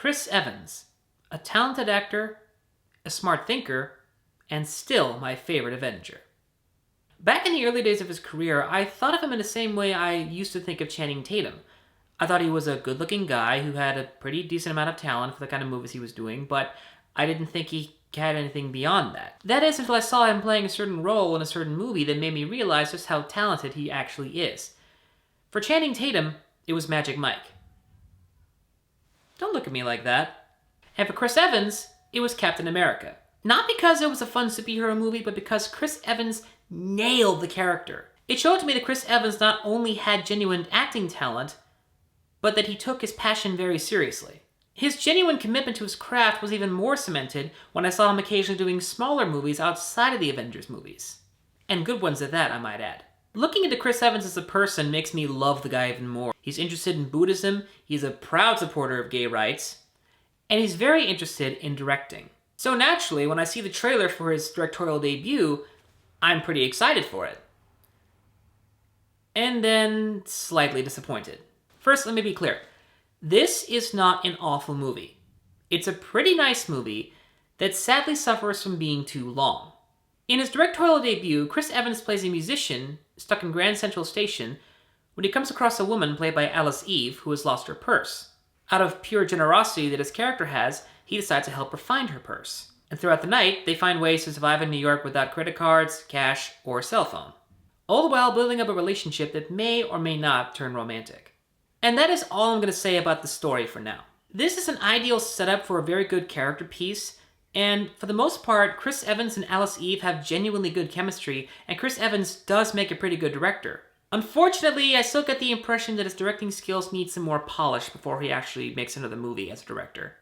Chris Evans, a talented actor, a smart thinker, and still my favorite Avenger. Back in the early days of his career, I thought of him in the same way I used to think of Channing Tatum. I thought he was a good-looking guy who had a pretty decent amount of talent for the kind of movies he was doing, but I didn't think he had anything beyond that. That is, until I saw him playing a certain role in a certain movie that made me realize just how talented he actually is. For Channing Tatum, it was Magic Mike. Don't look at me like that. And for Chris Evans, it was Captain America. Not because it was a fun superhero movie, but because Chris Evans nailed the character. It showed to me that Chris Evans not only had genuine acting talent, but that he took his passion very seriously. His genuine commitment to his craft was even more cemented when I saw him occasionally doing smaller movies outside of the Avengers movies. And good ones at that, I might add. Looking into Chris Evans as a person makes me love the guy even more. He's interested in Buddhism, he's a proud supporter of gay rights, and he's very interested in directing. So naturally, when I see the trailer for his directorial debut, I'm pretty excited for it. And then slightly disappointed. First, let me be clear. This is not an awful movie. It's a pretty nice movie that sadly suffers from being too long. In his directorial debut, Chris Evans plays a musician stuck in Grand Central Station when he comes across a woman played by Alice Eve who has lost her purse. Out of pure generosity that his character has, he decides to help her find her purse. And throughout the night, they find ways to survive in New York without credit cards, cash, or a cell phone. All the while building up a relationship that may or may not turn romantic. And that is all I'm going to say about the story for now. This is an ideal setup for a very good character piece, and for the most part, Chris Evans and Alice Eve have genuinely good chemistry, and Chris Evans does make a pretty good director. Unfortunately, I still get the impression that his directing skills need some more polish before he actually makes another movie as a director.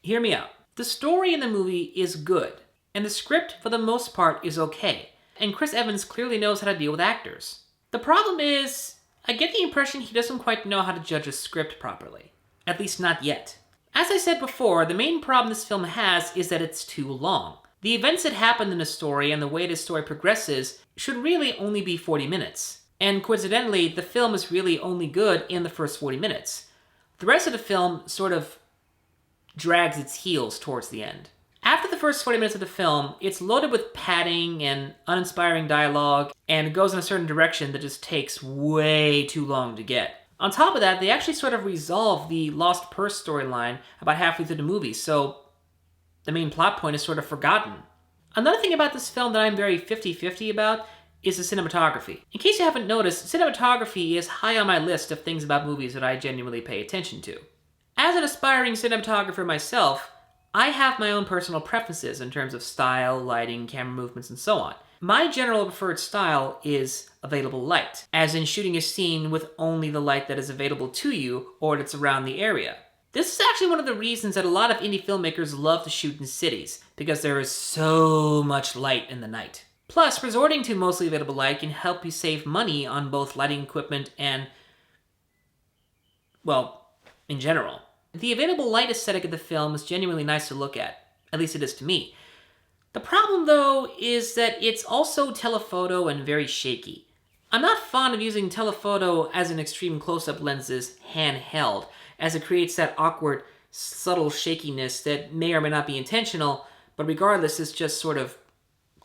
Hear me out. The story in the movie is good, and the script, for the most part, is okay, and Chris Evans clearly knows how to deal with actors. The problem is, I get the impression he doesn't quite know how to judge a script properly. At least not yet. As I said before, the main problem this film has is that it's too long. The events that happen in the story and the way the story progresses should really only be 40 minutes. And coincidentally, the film is really only good in the first 40 minutes. The rest of the film sort of drags its heels towards the end. After the first 40 minutes of the film, it's loaded with padding and uninspiring dialogue, and it goes in a certain direction that just takes way too long to get. On top of that, they actually sort of resolve the lost purse storyline about halfway through the movie, so the main plot point is sort of forgotten. Another thing about this film that I'm very 50-50 about is the cinematography. In case you haven't noticed, cinematography is high on my list of things about movies that I genuinely pay attention to. As an aspiring cinematographer myself, I have my own personal preferences in terms of style, lighting, camera movements, and so on. My general preferred style is available light, as in shooting a scene with only the light that is available to you or that's around the area. This is actually one of the reasons that a lot of indie filmmakers love to shoot in cities, because there is so much light in the night. Plus, resorting to mostly available light can help you save money on both lighting equipment and, well, in general. The available light aesthetic of the film is genuinely nice to look at least it is to me. The problem, though, is that it's also telephoto and very shaky. I'm not fond of using telephoto as in extreme close-up lenses handheld, as it creates that awkward, subtle shakiness that may or may not be intentional, but regardless is just sort of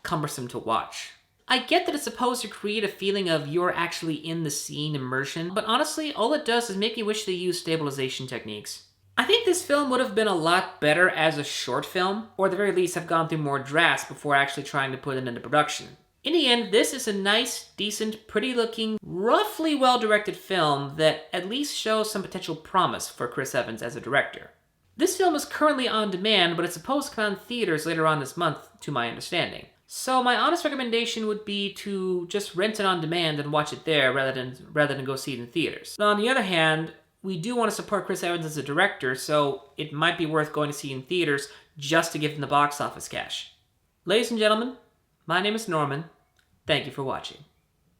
cumbersome to watch. I get that it's supposed to create a feeling of you're actually in the scene immersion, but honestly, all it does is make me wish they used stabilization techniques. I think this film would have been a lot better as a short film, or at the very least have gone through more drafts before actually trying to put it into production. In the end, this is a nice, decent, pretty-looking, roughly well-directed film that at least shows some potential promise for Chris Evans as a director. This film is currently on demand, but it's supposed to come out in theaters later on this month, to my understanding. So my honest recommendation would be to just rent it on demand and watch it there rather than go see it in theaters. Now, on the other hand, we do want to support Chris Evans as a director, so it might be worth going to see in theaters just to give him the box office cash. Ladies and gentlemen, my name is Norman. Thank you for watching.